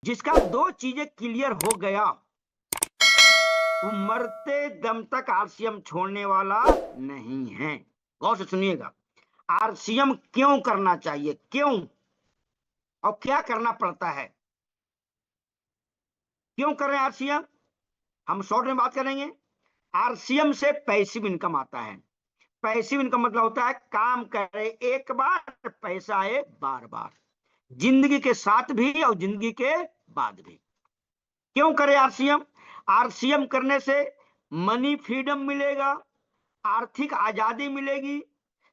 जिसका दो चीजें क्लियर हो गया, वो मरते दम तक आरसीएम छोड़ने वाला नहीं है। गौर से सुनिएगा, आरसीएम क्यों करना चाहिए, क्यों और क्या करना पड़ता है, क्यों कर रहे हैं आरसीएम, हम शॉर्ट में बात करेंगे। आरसीएम से पैसिव इनकम आता है। पैसिव इनकम मतलब होता है काम करे एक बार, पैसा आए बार बार, जिंदगी के साथ भी और जिंदगी के बाद भी। क्यों करे आरसीएम? आरसीएम करने से मनी फ्रीडम मिलेगा, आर्थिक आजादी मिलेगी,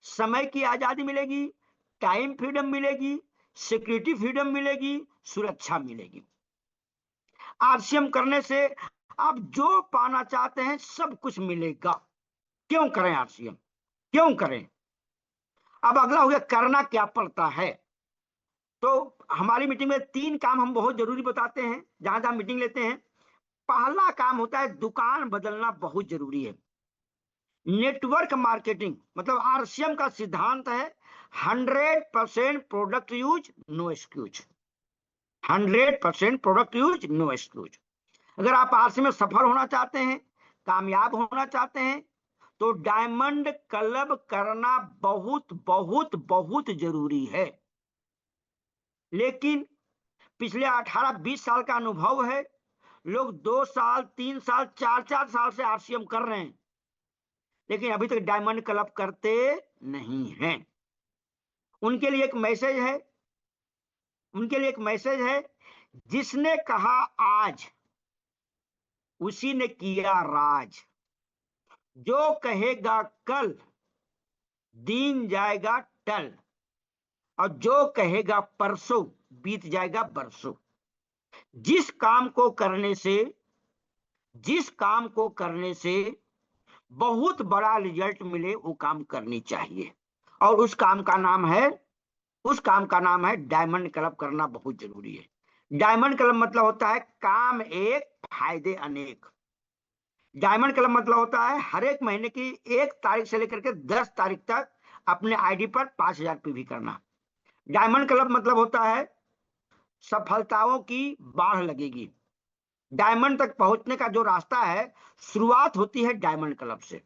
समय की आजादी मिलेगी, टाइम फ्रीडम मिलेगी, सिक्योरिटी फ्रीडम मिलेगी, सुरक्षा मिलेगी। आरसीएम करने से आप जो पाना चाहते हैं सब कुछ मिलेगा। क्यों करें आरसीएम, क्यों करें? अब अगला हो गया करना क्या पड़ता है। तो हमारी मीटिंग में 3 काम हम बहुत जरूरी बताते हैं जहां जहां मीटिंग लेते हैं। पहला काम होता है दुकान बदलना बहुत जरूरी है। नेटवर्क मार्केटिंग मतलब आरसीएम का सिद्धांत है 100% product use no excuse. 100% product use no excuse. अगर आप आरसीएम में सफल होना चाहते हैं, कामयाब होना चाहते हैं, तो डायमंड क्लब करना बहुत बहुत बहुत जरूरी है। लेकिन पिछले 18-20 साल का अनुभव है, लोग 2 साल 3 साल 4 साल से आरसीएम कर रहे हैं, लेकिन अभी तक डायमंड क्लब करते नहीं हैं। उनके लिए एक मैसेज है, उनके लिए एक मैसेज है, जिसने कहा आज उसी ने किया राज, जो कहेगा कल दिन जाएगा टल, और जो कहेगा परसों बीत जाएगा बरसों। जिस काम को करने से, जिस काम को करने से बहुत बड़ा रिजल्ट मिले वो काम करनी चाहिए, और उस काम का नाम है, उस काम का नाम है डायमंड क्लब करना बहुत जरूरी है। डायमंड क्लब मतलब होता है काम एक फायदे अनेक। डायमंड क्लब मतलब होता है हर एक महीने की 1 तारीख से लेकर के 10 तारीख तक अपने आईडी पर 5,000 पीवी करना। डायमंड क्लब मतलब होता है सफलताओं की बाढ़ लगेगी। डायमंड तक पहुंचने का जो रास्ता है शुरुआत होती है डायमंड क्लब से।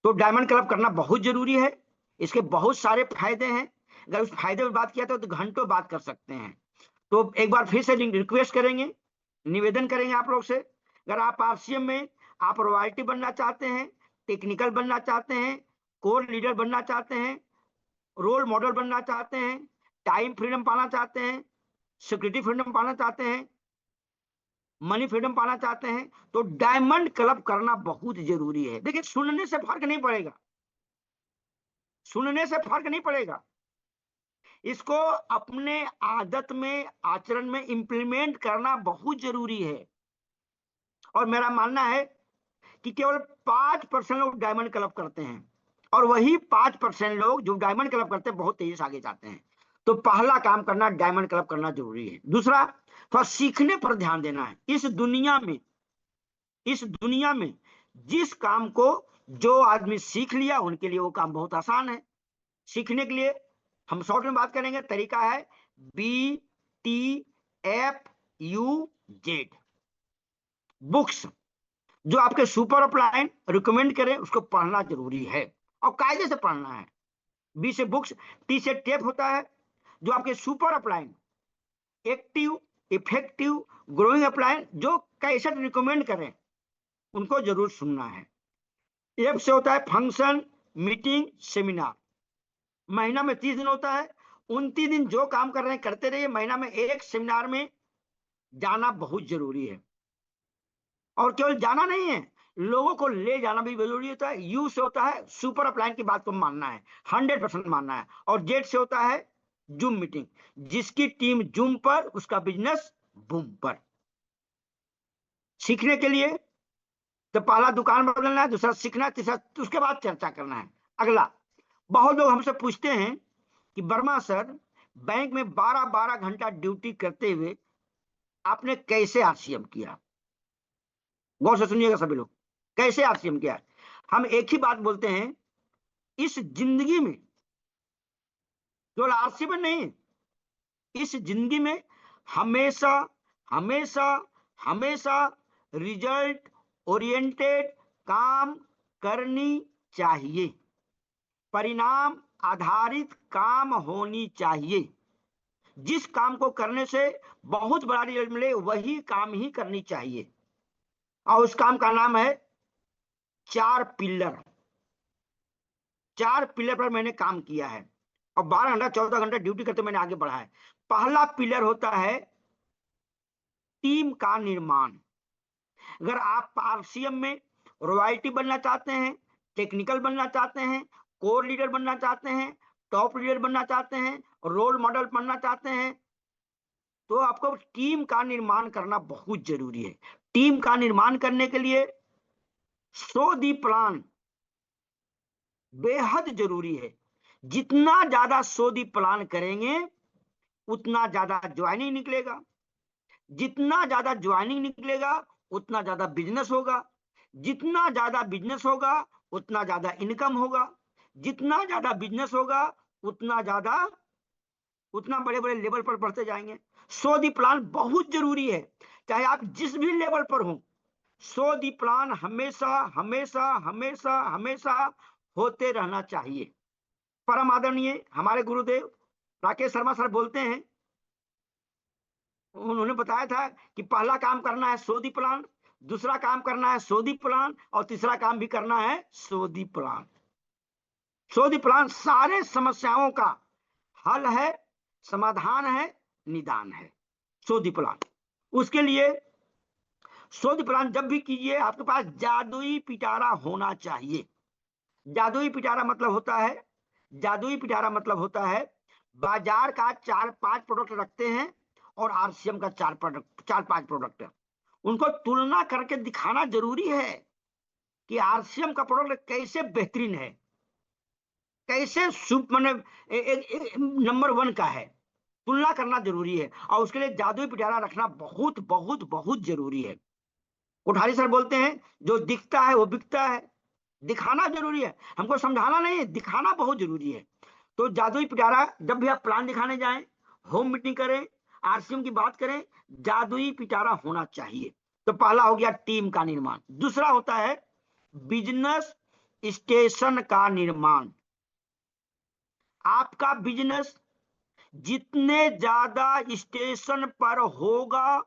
तो डायमंड क्लब करना बहुत जरूरी है। इसके बहुत सारे फायदे हैं, अगर उस फायदे में बात किया तो घंटों बात कर सकते हैं। तो एक बार फिर से रिक्वेस्ट करेंगे, निवेदन करेंगे आप लोग से, अगर आप आरसीएम में आप रॉयल्टी बनना चाहते हैं, टेक्निकल बनना चाहते हैं, कोर लीडर बनना चाहते हैं, रोल मॉडल बनना चाहते हैं, टाइम फ्रीडम पाना चाहते हैं, सिक्योरिटी फ्रीडम पाना चाहते हैं, मनी फ्रीडम पाना चाहते हैं, तो डायमंड क्लब करना बहुत जरूरी है। देखिए सुनने से फर्क नहीं पड़ेगा, सुनने से फर्क नहीं पड़ेगा, इसको अपने आदत में आचरण में इंप्लीमेंट करना बहुत जरूरी है। और मेरा मानना है कि केवल 5% लोग डायमंड क्लब करते हैं, और वही 5% लोग जो डायमंड क्लब करते हैं बहुत तेजी से आगे जाते हैं। तो पहला काम करना डायमंड क्लब करना जरूरी है। दूसरा, थोड़ा सीखने पर ध्यान देना है। इस दुनिया में, इस दुनिया में जिस काम को जो आदमी सीख लिया उनके लिए वो काम बहुत आसान है। सीखने के लिए हम शॉर्ट में बात करेंगे, तरीका है BTFUZ। बुक्स जो आपके सुपर अपलाइन रिकमेंड करें उसको पढ़ना जरूरी है, और कायदे से पढ़ना है। बी से बुक्स, टी से टेप होता है जो आपके super upline active effective growing upline जो कैसेट रिकमेंड करें उनको जरूर सुनना है। एफ से होता है फंक्शन मीटिंग सेमिनार, महीना में 30 दिन होता है, 29 दिन जो काम कर रहे हैं करते रहिए, महीना में एक सेमिनार में जाना बहुत जरूरी है। और केवल जाना नहीं है, लोगों को ले जाना भी जरूरी होता है। यू से होता है सुपर अपलाइन की बात को मानना है, 100% मानना है। और जेड से होता है जूम मीटिंग, जिसकी टीम जूम पर उसका बिजनेस बूम पर। सीखने के लिए तो पहला दुकान बदलना है, दूसरा सीखना है, तीसरा उसके बाद चर्चा करना है। अगला, बहुत लोग हमसे पूछते हैं कि वर्मा सर बैंक में 12-12 घंटा ड्यूटी करते हुए आपने कैसे आरसीएम किया? गौर से सुनिएगा सभी लोग, कैसे आरसीएम किया? हम एक ही बात बोलते हैं, इस जिंदगी में केवल आरसीएम नहीं, इस जिंदगी में हमेशा हमेशा हमेशा रिजल्ट ओरिएंटेड काम करनी चाहिए। परिणाम आधारित काम होनी चाहिए। जिस काम को करने से बहुत बड़ा रिजल्ट मिले वही काम ही करनी चाहिए। और उस काम का नाम है 4 पिलर। 4 पिलर पर मैंने काम किया है और 12 घंटा 14 घंटा ड्यूटी करते मैंने आगे बढ़ा है। पहला पिलर होता है टीम का निर्माण। अगर आप आरसीएम में रॉयल्टी बनना चाहते हैं, टेक्निकल बनना चाहते हैं, कोर लीडर बनना चाहते हैं, टॉप लीडर बनना चाहते हैं, रोल मॉडल बनना चाहते हैं, तो आपको टीम का निर्माण करना बहुत जरूरी है। टीम का निर्माण करने के लिए सो दी प्लान बेहद जरूरी है। जितना ज्यादा सो दी प्लान करेंगे उतना ज्यादा ज्वाइनिंग निकलेगा। जितना ज्यादा ज्वाइनिंग निकलेगा उतना ज्यादा बिजनेस होगा। जितना ज्यादा बिजनेस होगा उतना ज्यादा इनकम होगा। जितना ज्यादा बिजनेस होगा उतना बड़े बड़े लेवल पर बढ़ते जाएंगे। सो दी प्लान बहुत जरूरी है, चाहे आप जिस भी लेवल पर हो। सो दी प्लान हमेशा हमेशा हमेशा हमेशा होते रहना चाहिए। परम आदरणीय हमारे गुरुदेव राकेश शर्मा सर बोलते हैं, उन्होंने बताया था कि पहला काम करना है सो दी प्लान, दूसरा काम करना है सो दी प्लान और तीसरा काम भी करना है सो the plan. So the plan सारे समस्याओं का हल है, समाधान है, निदान है। सो दी प्लान। उसके लिए सो दी प्लान जब भी कीजिए आपके पास जादुई पिटारा होना चाहिए। जादुई पिटारा मतलब होता है, जादुई पिटारा मतलब होता है बाजार का 4-5 प्रोडक्ट रखते हैं और आरसीएम का 4-5 प्रोडक्ट है। उनको तुलना करके दिखाना जरूरी है कि आरसीएम का प्रोडक्ट कैसे बेहतरीन है, कैसे मतलब नंबर 1 का है। तुलना करना जरूरी है और उसके लिए जादुई पिटारा रखना बहुत बहुत बहुत जरूरी है। कोठारी सर बोलते हैं जो दिखता है वो बिकता है। दिखाना जरूरी है, हमको समझाना नहीं है, दिखाना बहुत जरूरी है। तो जादुई पिटारा जब भी आप प्लान दिखाने जाएं, होम मीटिंग करें, आरसीएम की बात करें, जादुई पिटारा होना चाहिए। तो पहला हो गया टीम का निर्माण। दूसरा होता है बिजनेस स्टेशन का निर्माण। आपका बिजनेस जितने ज्यादा स्टेशन पर होगा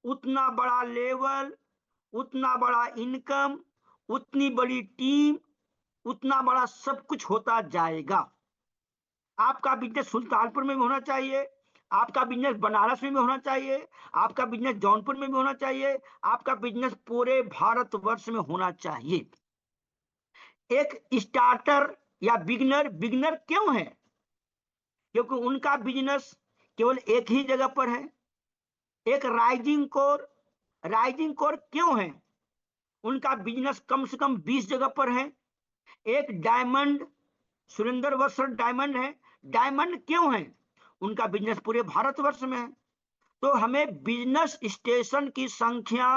उतना बड़ा लेवल, उतना बड़ा इनकम, उतनी बड़ी टीम, उतना बड़ा सब कुछ होता जाएगा। आपका बिजनेस सुल्तानपुर में भी होना चाहिए, आपका बिजनेस बनारस में भी होना चाहिए, आपका बिजनेस जौनपुर में भी होना चाहिए, आपका बिजनेस पूरे भारतवर्ष में होना चाहिए। एक स्टार्टर या बिगनर बिगनर क्यों है? क्योंकि उनका बिजनेस केवल एक ही जगह पर है। एक राइजिंग कोर क्यों है? उनका बिजनेस कम से कम 20 जगह पर है। एक डायमंड सुरेंद्र वर्षर डायमंड है। डायमंड क्यों है? उनका बिजनेस पूरे भारतवर्ष में है। तो हमें बिजनेस स्टेशन की संख्या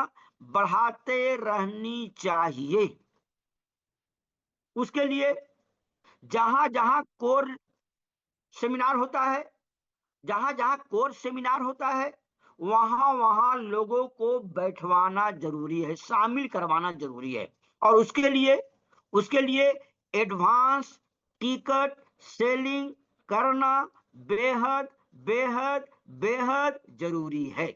बढ़ाते रहनी चाहिए। उसके लिए जहां जहां कोर सेमिनार होता है, जहां जहां कोर सेमिनार होता है वहां वहां लोगों को बैठवाना जरूरी है, शामिल करवाना जरूरी है। और उसके लिए एडवांस टिकट सेलिंग करना बेहद बेहद बेहद जरूरी है।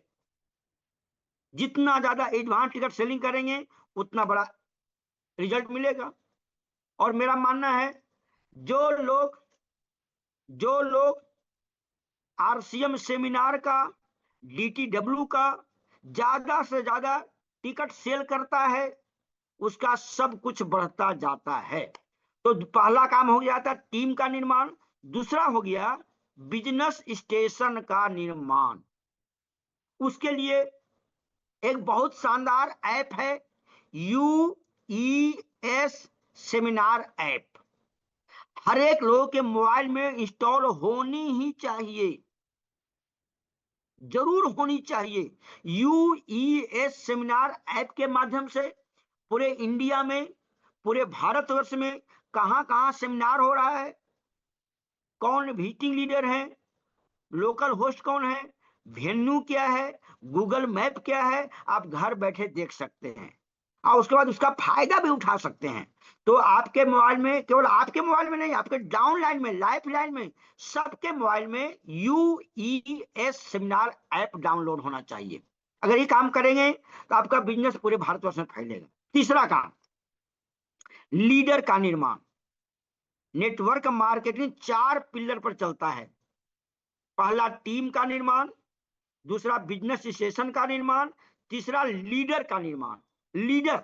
जितना ज्यादा एडवांस टिकट सेलिंग करेंगे उतना बड़ा रिजल्ट मिलेगा। और मेरा मानना है जो लोग आरसीएम सेमिनार का, डीटीडब्ल्यू का ज्यादा से ज्यादा टिकट सेल करता है उसका सब कुछ बढ़ता जाता है। तो पहला काम हो गया था टीम का निर्माण। दूसरा हो गया बिजनेस स्टेशन का निर्माण। उसके लिए एक बहुत शानदार ऐप है यूईएस सेमिनार ऐप। हर एक लोगों के मोबाइल में इंस्टॉल होनी ही चाहिए, जरूर होनी चाहिए। यूईएस सेमिनार ऐप के माध्यम से पूरे इंडिया में, पूरे भारतवर्ष में कहां कहां सेमिनार हो रहा है, कौन मीटिंग लीडर है, लोकल होस्ट कौन है, वेन्यू क्या है, गूगल मैप क्या है, आप घर बैठे देख सकते हैं और उसके बाद उसका फायदा भी उठा सकते हैं। तो आपके मोबाइल में, केवल आपके मोबाइल में नहीं, आपके डाउनलाइन में, लाइफ लाइन में, सबके मोबाइल में UES सेमिनार ऐप डाउनलोड होना चाहिए। अगर ये काम करेंगे तो आपका बिजनेस पूरे भारतवर्ष में फैलेगा। तीसरा काम, लीडर का निर्माण। नेटवर्क मार्केटिंग 4 पिलर पर चलता है। पहला टीम का निर्माण, दूसरा बिजनेस स्टेशन का निर्माण, तीसरा लीडर का निर्माण। लीडर,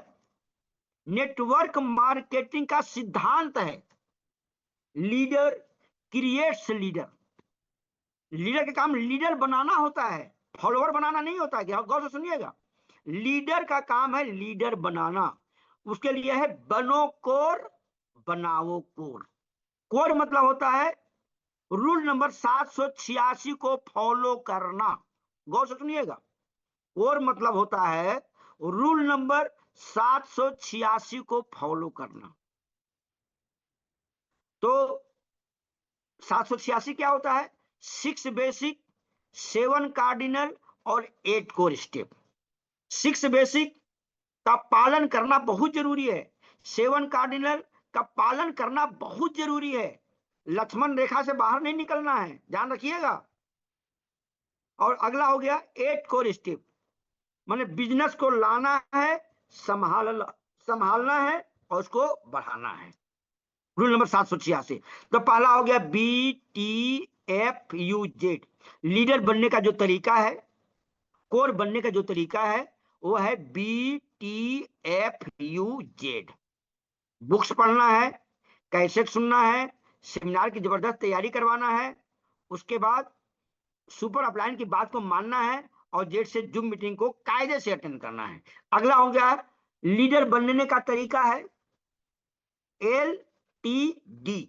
नेटवर्क मार्केटिंग का सिद्धांत है, लीडर क्रिएट्स लीडर। लीडर का काम लीडर बनाना होता है, फॉलोअर बनाना नहीं होता है। गौर से सुनिएगा, लीडर का काम है लीडर बनाना। उसके लिए है बनो कोर, बनाओ कोर। कोर मतलब होता है रूल नंबर 786 को फॉलो करना। गौर से सुनिएगा, कोर मतलब होता है रूल नंबर 786 को फॉलो करना। तो 786 क्या होता है? 6 बेसिक, 7 कार्डिनल और 8 कोर स्टेप। 6 बेसिक का पालन करना बहुत जरूरी है, 7 कार्डिनल का पालन करना बहुत जरूरी है। लक्ष्मण रेखा से बाहर नहीं निकलना है, ध्यान रखिएगा। और अगला हो गया 8 कोर स्टेप, माने बिजनेस को लाना है, संभालना है और उसको बढ़ाना है। Rule number 786। तो पहला हो गया BTFUZ, लीडर बनने का जो तरीका है, कोर बनने का जो तरीका है वो है BTFUZ। बुक्स पढ़ना है, कैसेट सुनना है, सेमिनार की जबरदस्त तैयारी करवाना है, उसके बाद सुपर अपलाइन की बात को मानना है और जेड से जूम मीटिंग को कायदे से अटेंड करना है। अगला हो गया लीडर बनने का तरीका है LTD,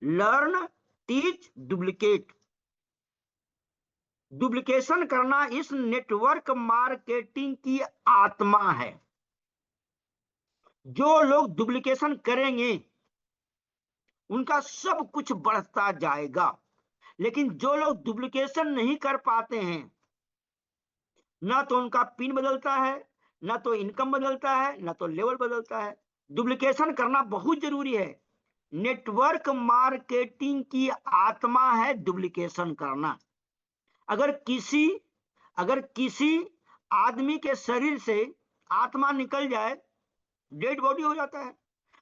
learn teach duplicate. Duplication करना इस नेटवर्क मार्केटिंग की आत्मा है। जो लोग डुप्लीकेशन करेंगे उनका सब कुछ बढ़ता जाएगा, लेकिन जो लोग डुप्लीकेशन नहीं कर पाते हैं, ना तो उनका पिन बदलता है, ना तो इनकम बदलता है, ना तो लेवल बदलता है। डुप्लीकेशन करना बहुत जरूरी है। नेटवर्क मार्केटिंग की आत्मा है डुप्लीकेशन करना। अगर किसी अगर किसी आदमी के शरीर से आत्मा निकल जाए, डेड बॉडी हो जाता है।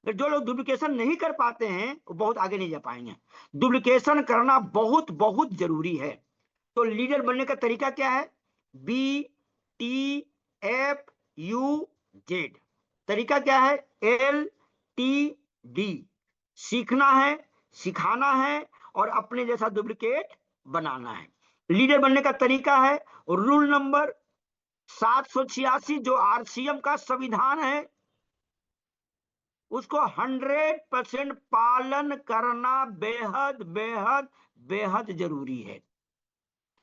तो जो लोग डुप्लीकेशन नहीं कर पाते हैं वो बहुत आगे नहीं जा पाएंगे। डुप्लीकेशन करना बहुत बहुत जरूरी है। तो लीडर बनने का तरीका क्या है? BTFUZ। तरीका क्या है? LTD, सीखना है, सिखाना है और अपने जैसा डुप्लीकेट बनाना है। लीडर बनने का तरीका है रूल नंबर 786, जो RCM का संविधान है, उसको 100% पालन करना बेहद बेहद बेहद जरूरी है।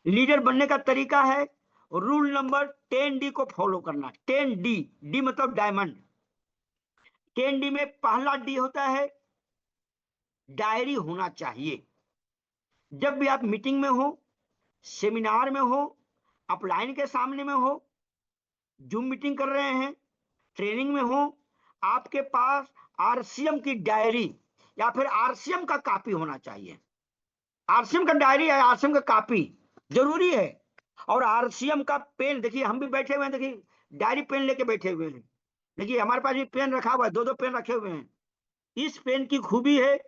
लीडर बनने का तरीका है रूल नंबर 10D को फॉलो करना। 10D, डी मतलब डायमंड। 10D में पहला डी होता है डायरी होना चाहिए। जब भी आप मीटिंग में हो, सेमिनार में हो, अपलाइन के सामने में हो, जूम मीटिंग कर रहे हैं, ट्रेनिंग में हो, आपके पास RCM की डायरी या फिर RCM का कॉपी होना चाहिए। RCM का डायरी है, RCM का कॉपी जरूरी है। और RCM का पेन, देखिए हम भी बैठे हुए हैं, देखिए डायरी पेन लेके बैठे हुए हैं। देखिए हमारे पास भी पेन रखा हुआ है, 2-2 पेन रखे हुए हैं। इस पेन की खूबी है,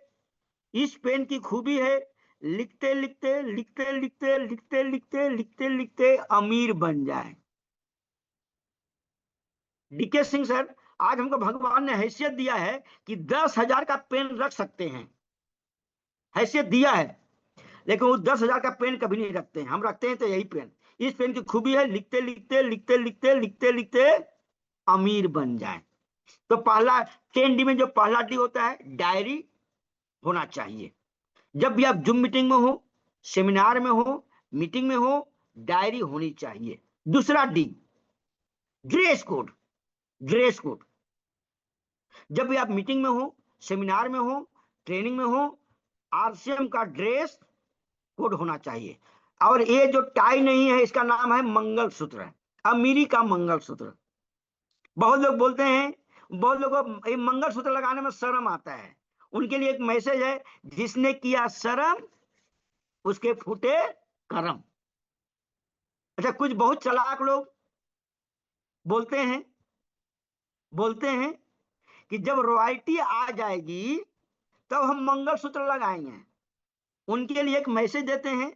इस पेन की खूबी है, लिखते लिखते लिखते लिखते लिखते लिखते लिखते लिखते अमीर बन जाए। DK सिंह सर, आज हमको भगवान ने हैसियत दिया है कि 10,000 का पेन रख सकते हैं, हैसियत दिया है, लेकिन वो 10,000 का पेन कभी नहीं रखते हैं। हम रखते हैं तो यही पेन। इस पेन की खूबी है लिखते लिखते लिखते लिखते लिखते लिखते अमीर बन जाए। तो पहला 10D में जो पहला डी होता है डायरी होना चाहिए। जब भी आप जूम मीटिंग में हो, सेमिनार में हो, मीटिंग में हो, डायरी होनी चाहिए। दूसरा D, dress code. Dress code, जब भी आप मीटिंग में हो, सेमिनार में हो, ट्रेनिंग में हो, RCM का ड्रेस कोड होना चाहिए। और ये जो टाई नहीं है इसका नाम है मंगलसूत्र, अमीरी का मंगलसूत्र। बहुत लोग बोलते हैं, बहुत लोगों को ये मंगलसूत्र लगाने में शर्म आता है। उनके लिए एक मैसेज है, जिसने किया शर्म उसके फूटे करम। अच्छा, कुछ बहुत चालाक लोग बोलते हैं कि जब रॉयल्टी आ जाएगी तब हम मंगलसूत्र लगाएंगे। उनके लिए एक मैसेज देते हैं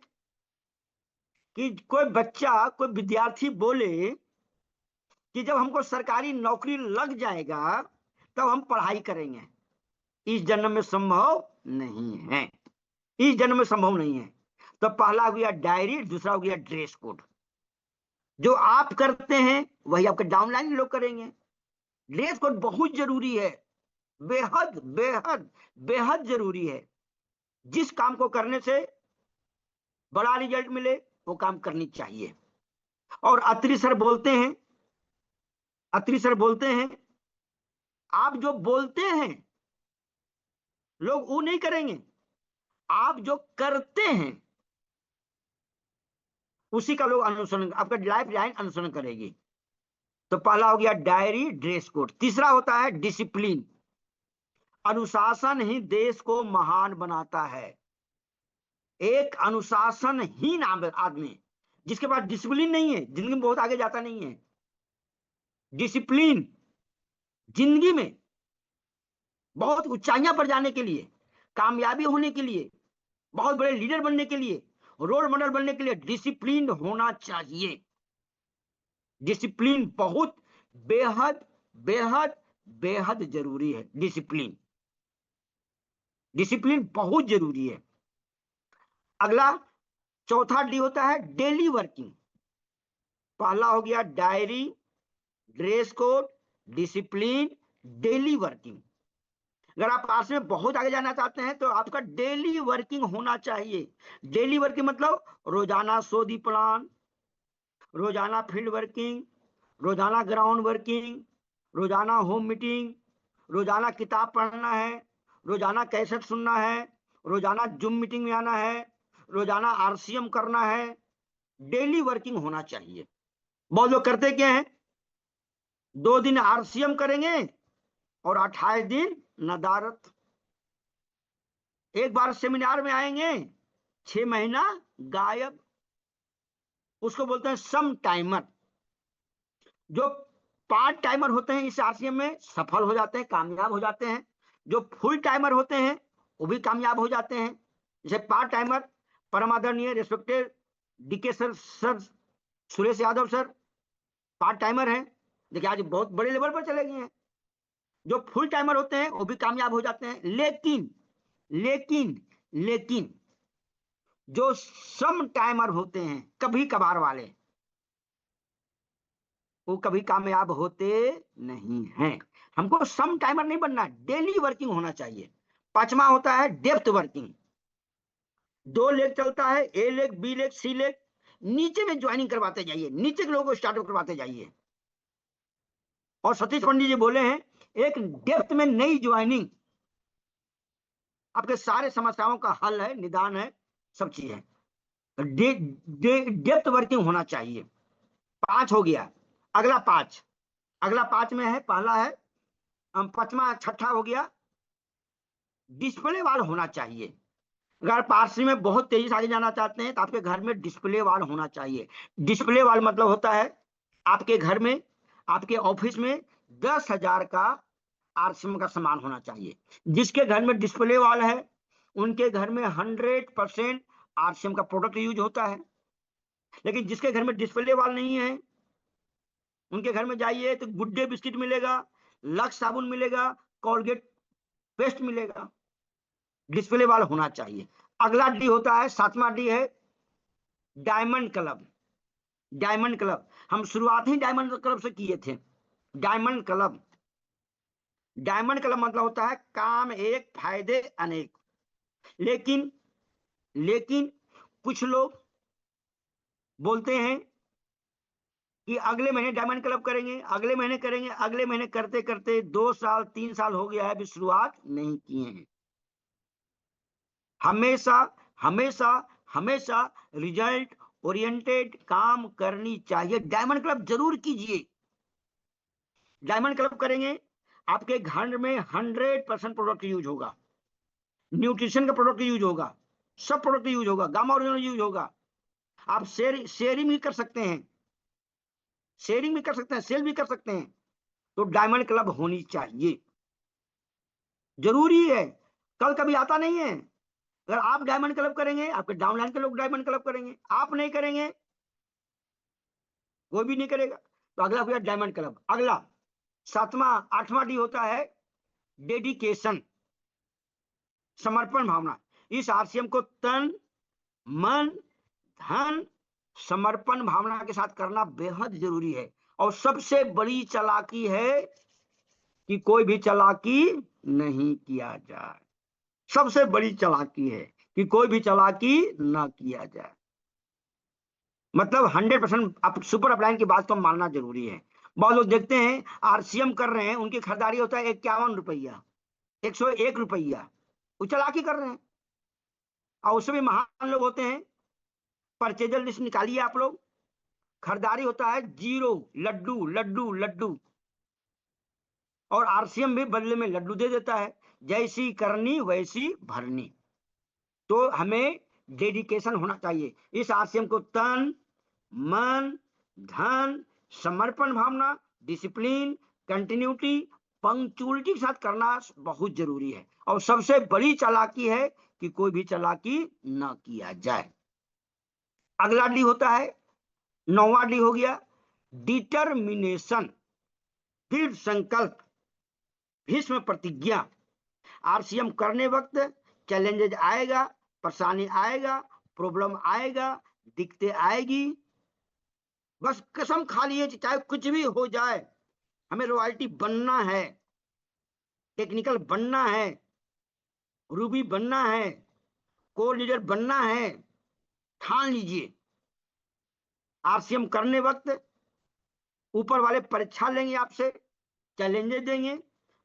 कि कोई बच्चा, कोई विद्यार्थी बोले कि जब हमको सरकारी नौकरी लग जाएगा तब हम पढ़ाई करेंगे, इस जन्म में संभव नहीं है, इस जन्म में संभव नहीं है। तो पहला हो गया डायरी, दूसरा हो गया ड्रेस कोड। जो आप करते हैं वही आपके डाउनलाइन लोग करेंगे। ड्रेस कोड बहुत जरूरी है, बेहद बेहद बेहद जरूरी है। जिस काम को करने से बड़ा रिजल्ट मिले वो काम करनी चाहिए। और अत्री सर बोलते हैं आप जो बोलते हैं लोग वो नहीं करेंगे, आप जो करते हैं उसी का लोग अनुसरण, आपका लाइफ लाइन अनुसरण करेगी। तो पहला हो गया डायरी, ड्रेस कोड। तीसरा होता है डिसिप्लिन। अनुशासन ही देश को महान बनाता है। एक अनुशासनहीन आदमी जिसके पास डिसिप्लिन नहीं है, जिंदगी में बहुत आगे जाता नहीं है। डिसिप्लिन जिंदगी में बहुत ऊंचाइयां पर जाने के लिए, कामयाबी होने के लिए, बहुत बड़े लीडर बनने के लिए, रोल मॉडल बनने के लिए डिसिप्लिन होना चाहिए। डिसिप्लिन बहुत बेहद बेहद बेहद जरूरी है। डिसिप्लिन डिसिप्लिन बहुत जरूरी है। अगला चौथा डी होता है डेली वर्किंग। पहला हो गया diary, dress code, discipline, daily working. अगर आप पास में बहुत आगे जाना चाहते हैं तो आपका डेली वर्किंग होना चाहिए। डेली वर्किंग मतलब रोजाना सोदी प्लान, रोजाना फील्ड वर्किंग, रोजाना ग्राउंड वर्किंग, रोजाना होम मीटिंग, रोजाना किताब पढ़ना है, रोजाना कैसेट सुनना है, रोजाना जूम मीटिंग में आना है, रोजाना आरसीएम करना है। डेली वर्किंग होना चाहिए। बहुत लोग करते क्या है, 2 दिन आरसीएम करेंगे और 28 दिन नदारत। एक बार सेमिनार में आएंगे, 6 महीना गायब। उसको बोलते हैं सम टाइमर। जो पार्ट टाइमर होते हैं इस आरसीएम में सफल हो जाते हैं, कामयाब हो जाते हैं। जो फुल टाइमर होते हैं वो भी कामयाब हो जाते हैं। जैसे पार्ट टाइमर परमादरणीय respected DK sir Suresh Yadav sir part timer हैं, देखिए आज बहुत बड़े लेवल पर चले गए हैं। जो फुल टाइमर होते हैं वो भी कामयाब हो जाते हैं। लेकिन लेकिन लेकिन जो सम टाइमर होते हैं, कभी कभार वाले, वो कभी कामयाब होते नहीं हैं। हमको सम टाइमर नहीं बनना, डेली वर्किंग होना चाहिए। पांचवा होता है डेप्थ वर्किंग। 2 लेग चलता है, ए लेग, बी लेग, सी लेग। नीचे में ज्वाइनिंग करवाते जाइए, नीचे के लोगों को स्टार्टअप करवाते जाइए। और सतीश पंडित जी बोले हैं एक डेप्थ में नई ज्वाइनिंग आपके सारे समस्याओं का हल है, निदान है, सब चीज है। डेप्थ वर्किंग होना चाहिए। 5 हो गया। अगला 5 में है, पहला है, पांचवा छठा हो गया डिस्प्ले वाल होना चाहिए। अगर पार्सी में बहुत तेजी से आगे जाना चाहते हैं तो आपके घर में डिस्प्ले वाल होना चाहिए। डिस्प्ले वाल मतलब होता है आपके घर में, आपके ऑफिस में 10,000 का आरसीएम का सामान होना चाहिए। जिसके घर में डिस्प्ले वाल है उनके घर में 100% आरसीएम का प्रोडक्ट यूज होता है। लेकिन जिसके घर में डिस्प्ले वाल नहीं है उनके घर में जाइए तो गुड डे बिस्किट मिलेगा, लक्स साबुन मिलेगा, कोलगेट पेस्ट मिलेगा। डिस्प्ले वाल होना चाहिए। अगला डी होता है, 7वां डी है डायमंड क्लब। डायमंड क्लब हम शुरुआत ही डायमंड क्लब से किए थे। डायमंड क्लब मतलब होता है काम एक फायदे अनेक। लेकिन लेकिन कुछ लोग बोलते हैं कि अगले महीने डायमंड क्लब करेंगे, अगले महीने करेंगे, अगले महीने करते करते 2 साल 3 साल हो गया है, अभी शुरुआत नहीं किए हैं। हमेशा हमेशा हमेशा रिजल्ट ओरिएंटेड काम करनी चाहिए। डायमंड क्लब जरूर कीजिए। डायमंड क्लब करेंगे, आपके घर में 100% प्रोडक्ट यूज होगा, न्यूट्रिशन का प्रोडक्ट यूज होगा, सब प्रोडक्ट यूज होगा, गामा ओरिजिनल यूज होगा। आप शेयरिंग भी कर सकते हैं, शेयरिंग भी कर सकते हैं, सेल भी कर सकते हैं। तो डायमंड क्लब होनी चाहिए, जरूरी है। कल कभी आता नहीं है। अगर आप डायमंड क्लब करेंगे, आपके डाउनलाइन के लोग डायमंड क्लब करेंगे, आप नहीं करेंगे, कोई भी नहीं करेगा। तो अगला हो गया डायमंड क्लब। अगला 7वां 8वां डी होता है डेडिकेशन, समर्पण भावना। इस आरसीएम को तन मन धन समर्पण भावना के साथ करना बेहद जरूरी है। और सबसे बड़ी चालाकी है कि कोई भी चालाकी नहीं किया जाए। सबसे बड़ी चालाकी है कि कोई भी चालाकी ना किया जाए। मतलब 100% आप सुपर अपलाइन की बात को मानना जरूरी है। बहुत लोग देखते हैं आरसीएम कर रहे हैं, उनकी खरीदारी होता है 51 रुपया, 101 रुपया, वो चालाकी कर रहे हैं। और उससे भी महान लोग होते हैं, परचेजर लिस्ट निकालिए आप लोग, खरीदारी होता है 0, लड्डू लड्डू लड्डू। और आरसीएम भी बदले में लड्डू दे देता है, जैसी करनी वैसी भरनी। तो हमें डेडिकेशन होना चाहिए। इस आरसीएम को तन मन धन समर्पण भावना डिसिप्लिन कंटिन्यूटी पंक्चुअलिटी के साथ करना बहुत जरूरी है। और सबसे बड़ी चालाकी है कि कोई भी चालाकी ना किया जाए। अगला डी होता है 9वां डी हो गया डिटर्मिनेशन, दृढ़ संकल्प, भीष्म प्रतिज्ञा। आरसीएम करने वक्त चैलेंजेज आएगा, परेशानी आएगा, प्रॉब्लम आएगा, दिक्कतें आएगी, बस कसम खा लिए चाहे कुछ भी हो जाए, हमें रॉयल्टी बनना है, टेक्निकल बनना है, रूबी बनना है, कोर लीडर बनना है। ठान लीजिए। आरसीएम करने वक्त ऊपर वाले परीक्षा लेंगे, आपसे चैलेंजेस देंगे,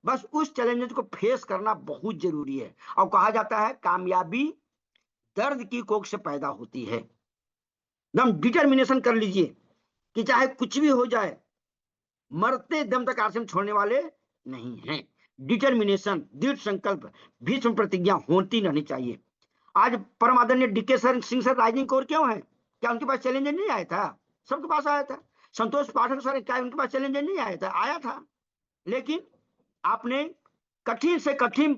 बस उस चैलेंजेस को फेस करना बहुत जरूरी है। और कहा जाता है कामयाबी दर्द की कोख से पैदा होती है। एकदम डिटर्मिनेशन कर लीजिए कि चाहे कुछ भी हो जाए, मरते दम तक आरसीएम छोड़ने वाले नहीं हैं। डिटर्मिनेशन दृढ़ संकल्प भीष्म प्रतिज्ञा होती रहनी चाहिए। आज परम आदरणीय DK Singh sir rising core क्यों है? क्या उनके पास चैलेंजर नहीं आया था? सबके पास आया था। संतोष पाठक सर, क्या उनके पास चैलेंजर नहीं आया था? आया था। लेकिन आपने कठिन से कठिन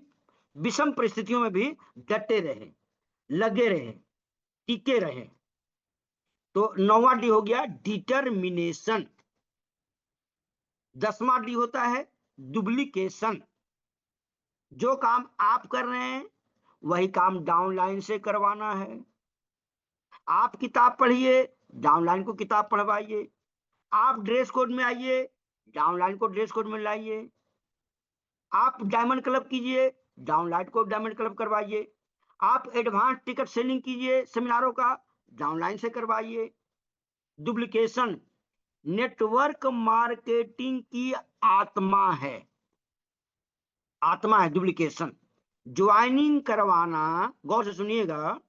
विषम परिस्थितियों में भी डटे रहे, लगे रहे, टिके रहे। तो 9वां डी हो गया डिटर्मिनेशन। 10वां डी होता है डुप्लीकेशन। जो काम आप कर रहे हैं वही काम डाउनलाइन से करवाना है। आप किताब पढ़िए, डाउनलाइन को किताब पढ़वाइए। आप ड्रेस कोड में आइए, डाउनलाइन को ड्रेस कोड में लाइए। आप डायमंड क्लब कीजिए, डाउनलाइन को डायमंड क्लब करवाइए। आप एडवांस टिकट सेलिंग कीजिए सेमिनारों का, डाउनलाइन से करवाइए। डुप्लीकेशन नेटवर्क मार्केटिंग की आत्मा है, आत्मा है डुप्लीकेशन। ज्वाइनिंग करवाना, गौर से सुनिएगा,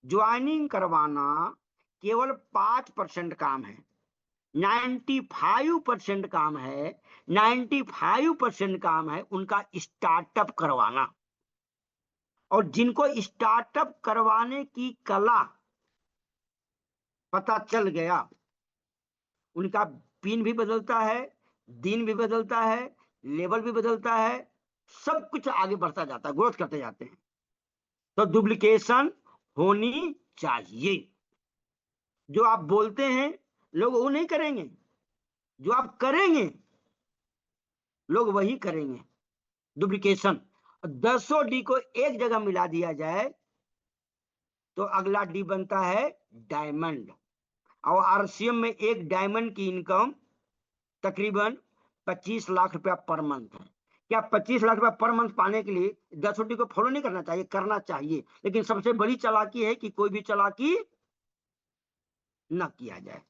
ज्वाइनिंग करवाना केवल 5% काम है, 95% काम है, 95% काम है उनका स्टार्टअप करवाना। और जिनको स्टार्टअप करवाने की कला पता चल गया, उनका पिन भी बदलता है, दिन भी बदलता है, लेवल भी बदलता है, सब कुछ आगे बढ़ता जाता है, ग्रोथ करते जाते हैं। तो डुप्लीकेशन होनी चाहिए। जो आप बोलते हैं लोग वो नहीं करेंगे, जो आप करेंगे लोग वही करेंगे। डुप्लीकेशन 10 डी को एक जगह मिला दिया जाए तो अगला डी बनता है डायमंड। और आरसीएम में एक डायमंड की इनकम तकरीबन 25 लाख रुपया पर मंथ है। क्या 25 लाख रुपया पर मंथ पाने के लिए 10 डी को फॉलो नहीं करना चाहिए? करना चाहिए, लेकिन सबसे बड़ी चालाकी है कि कोई भी चालाकी न किया जाए।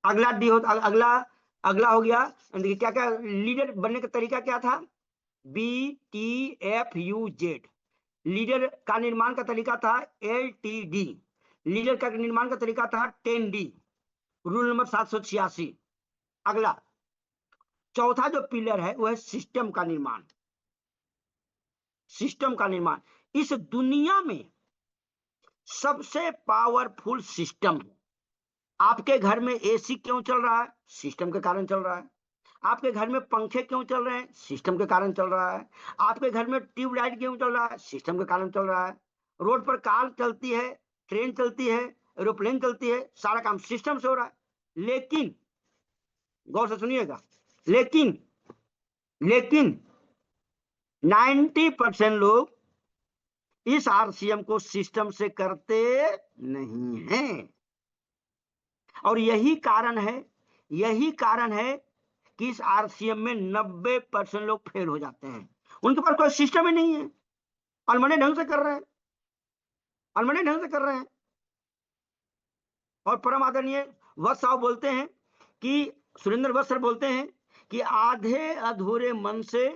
अगला डी हो, अगला अगला हो गया क्या क्या लीडर बनने का तरीका क्या था? BTFUZ लीडर का निर्माण का तरीका था LTD लीडर का निर्माण का तरीका था 10D, रूल नंबर 786। अगला चौथा जो पिलर है वो है सिस्टम का निर्माण। सिस्टम का निर्माण इस दुनिया में सबसे पावरफुल सिस्टम। आपके घर में एसी क्यों चल रहा है? सिस्टम के कारण चल रहा है। आपके घर में पंखे क्यों चल रहे हैं? सिस्टम के कारण चल रहा है। आपके घर में ट्यूबलाइट क्यों चल रहा है? सिस्टम के कारण चल रहा है। रोड पर कार चलती है, ट्रेन चलती है, एरोप्लेन चलती है, सारा काम सिस्टम से हो रहा है। लेकिन गौर से सुनिएगा, लेकिन लेकिन 90% लोग इस आरसीएम को सिस्टम से करते नहीं हैं। और यही कारण है कि इस आरसीएम में 90% लोग फेल हो जाते हैं। उनके पास कोई सिस्टम ही नहीं है, अनमने ढंग से कर रहे हैं, अनमने ढंग से कर रहे हैं। और परम आदरणीय वत्स साहब बोलते हैं कि सुरेंद्र वत्स सर बोलते हैं कि आधे अधूरे मन से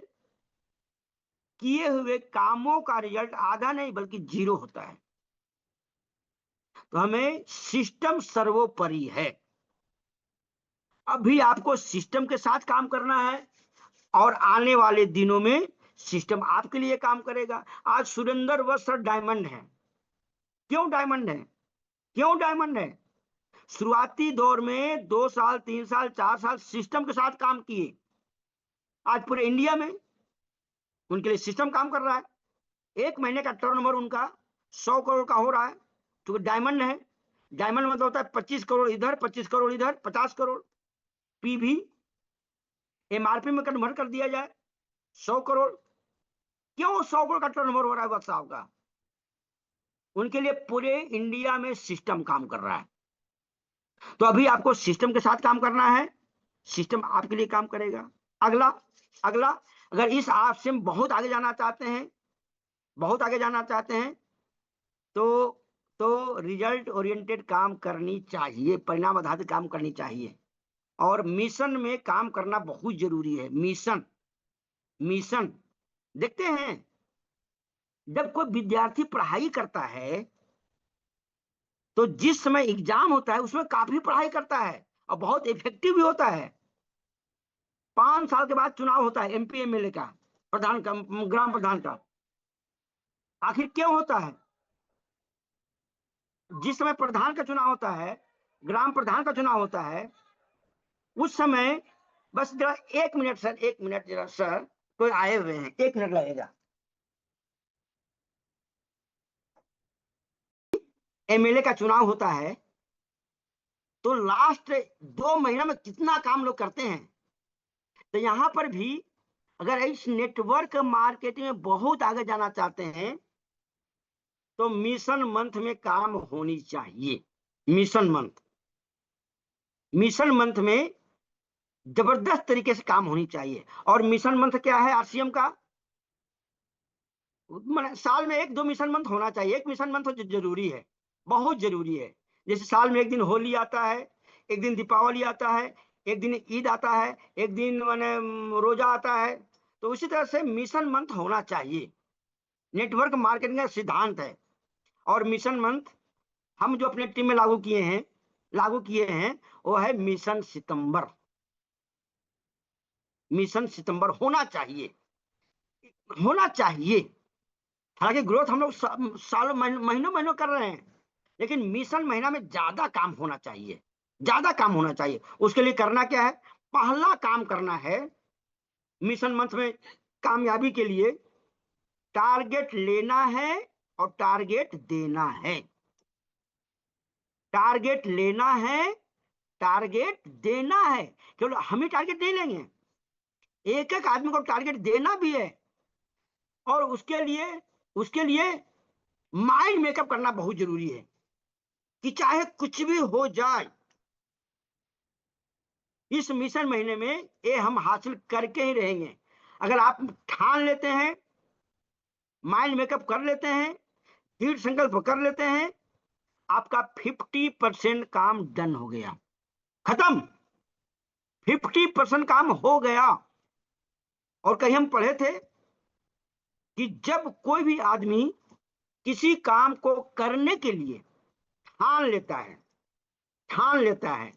किए हुए कामों का रिजल्ट आधा नहीं बल्कि 0 होता है। तो हमें सिस्टम सर्वोपरि है। अभी आपको सिस्टम के साथ काम करना है और आने वाले दिनों में सिस्टम आपके लिए काम करेगा। आज सुरेंद्र वत्स सर डायमंड है। क्यों डायमंड है? क्यों डायमंड है? शुरुआती दौर में 2 साल 3 साल 4 साल सिस्टम के साथ काम किए। आज पूरे इंडिया में उनके लिए सिस्टम काम कर रहा है। 1 महीने का टर्नओवर उनका 100 करोड़ का हो रहा है, क्योंकि डायमंड है। डायमंड मतलब होता है 25 करोड़ इधर, 25 करोड़ इधर, 50 करोड़। पीवी एमआरपी में कन्वर्ट कर दिया जाए 100 करोड़। क्यों 100 करोड़ का टर्नओवर हो रहा है वत्स साहब का? उनके लिए पूरे इंडिया में सिस्टम काम कर रहा है। तो अभी आपको सिस्टम के साथ काम करना है, सिस्टम आपके लिए काम करेगा। अगला अगला अगर इस आप से बहुत आगे जाना चाहते हैं, बहुत आगे जाना चाहते हैं तो रिजल्ट ओरिएंटेड काम करनी चाहिए, परिणाम आधारित काम करनी चाहिए। और मिशन में काम करना बहुत जरूरी है। मिशन मिशन देखते हैं, जब कोई विद्यार्थी पढ़ाई करता है तो जिस समय एग्जाम होता है उसमें काफी पढ़ाई करता है और बहुत इफेक्टिव भी होता है। 5 साल के बाद चुनाव होता है एमपी एमएलए का, प्रधान का, ग्राम प्रधान का। आखिर क्यों होता है? जिस समय प्रधान का चुनाव होता है, ग्राम प्रधान का चुनाव होता है, उस समय बस जरा 1 मिनट सर, 1 मिनट जरा सर, कोई आए हुए हैं, 1 मिनट लगेगा। एमएलए का चुनाव होता है तो लास्ट 2 महीना में कितना काम लोग करते हैं। तो यहां पर भी अगर इस नेटवर्क मार्केटिंग में बहुत आगे जाना चाहते हैं तो मिशन मंथ में काम होनी चाहिए। मिशन मंथ, मिशन मंथ में जबरदस्त तरीके से काम होनी चाहिए। और मिशन मंथ क्या है आरसीएम का? साल में 1-2 मिशन मंथ होना चाहिए। एक मिशन मंथ जरूरी है, बहुत जरूरी है। जैसे साल में एक दिन होली आता है, एक दिन दीपावली आता है, एक दिन ईद आता है, एक दिन माने रोजा आता है। तो उसी तरह से मिशन मंथ होना चाहिए। नेटवर्क मार्केटिंग का सिद्धांत है। और मिशन मंथ हम जो अपने टीम में लागू किए हैं वो है मिशन सितंबर। मिशन सितंबर होना चाहिए, होना चाहिए। हालांकि ग्रोथ हम लोग सालों महीनों महीनों कर रहे हैं, लेकिन मिशन महीना में ज्यादा काम होना चाहिए, ज्यादा काम होना चाहिए। उसके लिए करना क्या है? पहला काम करना है मिशन मंथ में कामयाबी के लिए, टारगेट लेना है और टारगेट देना है। टारगेट लेना है, टारगेट देना है। केवल हम ही टारगेट नहीं लेंगे, एक एक आदमी को टारगेट देना भी है। और उसके लिए माइंड मेकअप करना बहुत जरूरी है कि चाहे कुछ भी हो जाए, इस मिशन महीने में ये हम हासिल करके ही रहेंगे। अगर आप ठान लेते हैं, माइंड मेकअप कर लेते हैं, दृढ़ संकल्प कर लेते हैं, आपका 50% काम डन हो गया, खत्म। 50% काम हो गया। और कहीं हम पढ़े थे कि जब कोई भी आदमी किसी काम को करने के लिए ठान लेता है, ठान लेता है।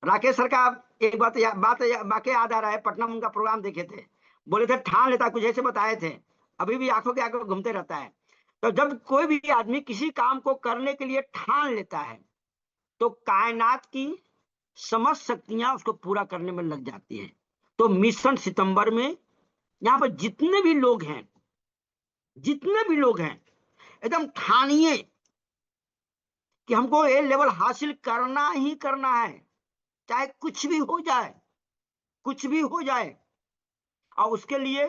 राकेश सर का एक वाकई याद आ रहा है, पटना में उनका प्रोग्राम देखे थे, बोले थे ठान लेता है, कुछ ऐसे बताए थे, अभी भी आंखों के आगे घूमते रहता है। तो जब कोई भी आदमी किसी काम को करने के लिए ठान लेता है तो कायनात की समस्त शक्तियां उसको पूरा करने में लग जाती हैं। तो मिशन सितंबर में यहाँ पर जितने भी लोग हैं, जितने भी लोग हैं, एकदम ठानिए कि हमको ये लेवल हासिल करना ही करना है, चाहे कुछ भी हो जाए, कुछ भी हो जाए। और उसके लिए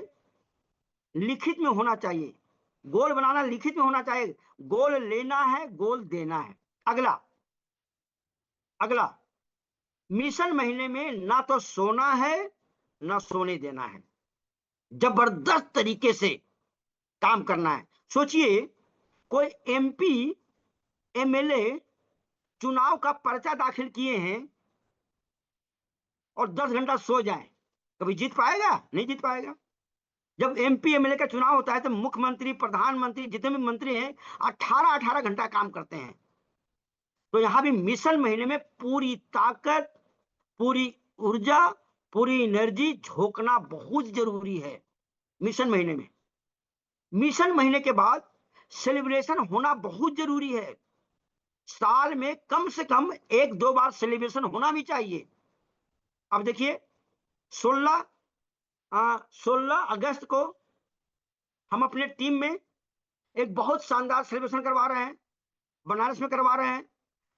लिखित में होना चाहिए, गोल बनाना लिखित में होना चाहिए। गोल लेना है, गोल देना है। अगला अगला मिशन महीने में ना तो सोना है ना सोने देना है, जबरदस्त तरीके से काम करना है। सोचिए कोई एमपी एमएलए चुनाव का पर्चा दाखिल किए हैं और 10 घंटा सो जाए, कभी जीत पाएगा? नहीं जीत पाएगा। जब एमपी एमएलए का चुनाव होता है तो मुख्यमंत्री, प्रधानमंत्री, जितने भी मंत्री हैं 18-18 घंटा काम करते हैं। तो यहां भी मिशन महीने में पूरी ताकत, पूरी ऊर्जा, पूरी एनर्जी झोंकना बहुत जरूरी है मिशन महीने में। मिशन महीने के बाद सेलिब्रेशन होना बहुत जरूरी है। साल में कम से कम 1-2 बार सेलिब्रेशन होना भी चाहिए। अब देखिए 16 16 अगस्त को हम अपने टीम में एक बहुत शानदार सेलिब्रेशन करवा रहे हैं, बनारस में करवा रहे हैं।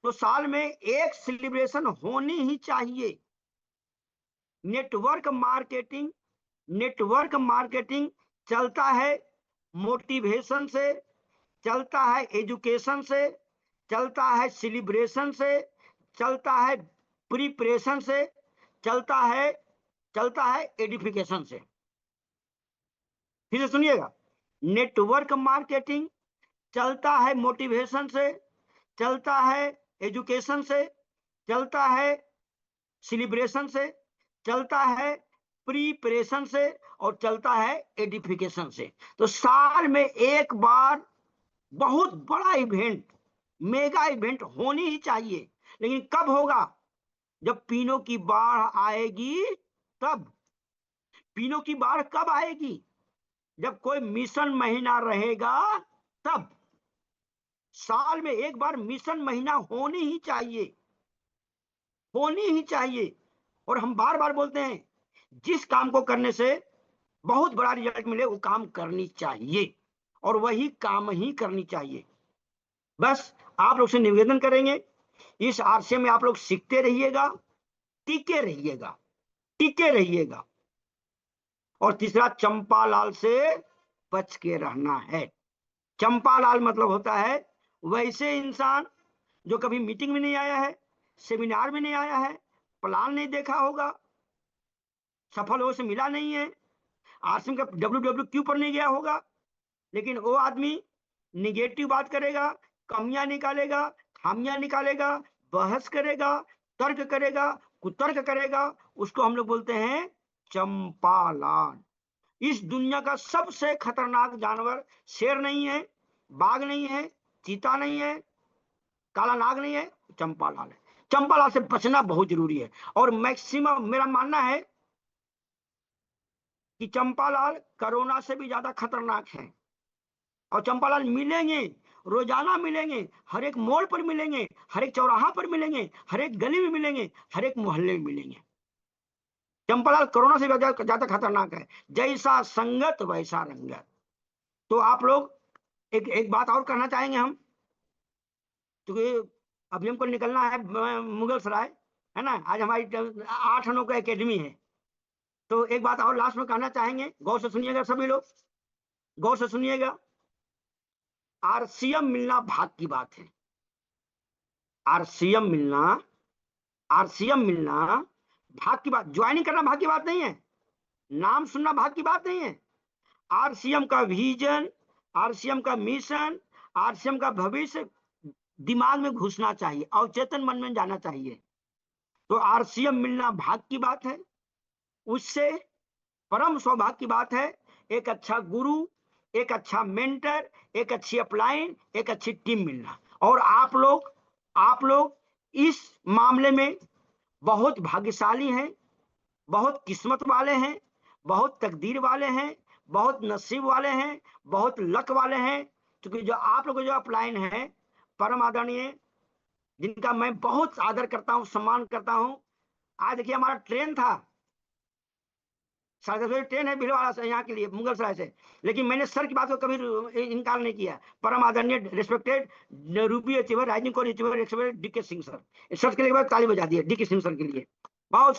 तो साल में एक सेलिब्रेशन होनी ही चाहिए। नेटवर्क मार्केटिंग, नेटवर्क मार्केटिंग चलता है मोटिवेशन से, चलता है एजुकेशन से, चलता है सेलिब्रेशन से, चलता है प्रिपरेशन से, चलता है एडिफिकेशन से। फिर से सुनिएगा, नेटवर्क मार्केटिंग चलता है मोटिवेशन से, चलता है एजुकेशन से, चलता है सेलिब्रेशन से, चलता है प्रिपरेशन से, और चलता है एडिफिकेशन से। तो साल में एक बार बहुत बड़ा इवेंट, मेगा इवेंट होनी ही चाहिए। लेकिन कब होगा? जब पीनों की बाढ़ आएगी तब। पीनों की बाढ़ कब आएगी? जब कोई मिशन महीना रहेगा तब। साल में एक बार मिशन महीना होनी ही चाहिए, होनी ही चाहिए। और हम बार बार बोलते हैं जिस काम को करने से बहुत बड़ा रिजल्ट मिले वो काम करनी चाहिए, और वही काम ही करनी चाहिए। बस आप लोग से निवेदन करेंगे, इस आरसे में आप लोग सीखते रहिएगा, टिके रहिएगा, टिके रहिएगा। और तीसरा, चंपालाल से बच के रहना है। चंपालाल मतलब होता है वैसे इंसान जो कभी मीटिंग में नहीं आया है, सेमिनार में नहीं आया है, प्लान नहीं देखा होगा, सफल हो से मिला नहीं है, आश्रम का WWQ पर नहीं गया होगा, लेकिन वो आदमी निगेटिव बात करेगा, कमियां निकालेगा, खामियां निकालेगा, बहस करेगा, तर्क करेगा, कुतर्क करेगा, उसको हम लोग बोलते हैं चंपालाल। इस दुनिया का सबसे खतरनाक जानवर शेर नहीं है, बाघ नहीं है, चीता नहीं है, काला नाग नहीं है, चंपालाल है। चंपालाल से बचना बहुत जरूरी है। और मैक्सिमम मेरा मानना है कि चंपालाल कोरोना से भी ज्यादा खतरनाक है। और चंपालाल मिलेंगे, रोजाना मिलेंगे, हर एक मोड़ पर मिलेंगे, हर एक चौराहा पर मिलेंगे, हर एक गली में मिलेंगे, हर एक मोहल्ले में मिलेंगे। चंपालाल कोरोना से ज्यादा खतरनाक है। जैसा संगत वैसा रंगत। तो आप लोग एक एक बात और कहना चाहेंगे हम, क्योंकि अभी हमको निकलना है मुगल सराय, है ना। आज हमारी 8 आनों का एकेडमी है। तो एक बात और लास्ट में कहना चाहेंगे, गौर से सुनिएगा सभी लोग, गौर से सुनिएगा। आरसीएम मिलना भाग की बात है। आरसीएम मिलना, आरसीएम मिलना भाग की बात, ज्वाइनिंग करना भाग की बात नहीं है, नाम सुनना भाग की बात नहीं है। आरसीएम का विजन, आरसीएम का मिशन, आरसीएम का भविष्य दिमाग में घुसना चाहिए, अवचेतन मन में जाना चाहिए। तो आरसीएम मिलना भाग की बात है, उससे परम सौभाग्य की बात है एक अच्छा गुरु, एक अच्छा मेंटर, एक अच्छी अपलाइन, एक अच्छी टीम मिलना। और आप लोग इस मामले में बहुत भाग्यशाली हैं, बहुत किस्मत वाले हैं, बहुत तकदीर वाले हैं, बहुत नसीब वाले हैं, बहुत लक वाले हैं, क्योंकि जो आप लोग जो अपलाइन है परम आदरणीय, जिनका मैं बहुत आदर करता हूं, सम्मान करता हूं। आज देखिए हमारा ट्रेन था, 10:30 बजे ट्रेन है भीलवाड़ा से यहाँ के लिए मुगलसराय से, लेकिन मैंने सर की बात को कभी इनकार नहीं किया। परम आदरणीय respected Ruby achiever, rising core achiever, D के सिंह सर, सर के लिए ताली बजा दी है डी के सिंह सर के लिए। बहुत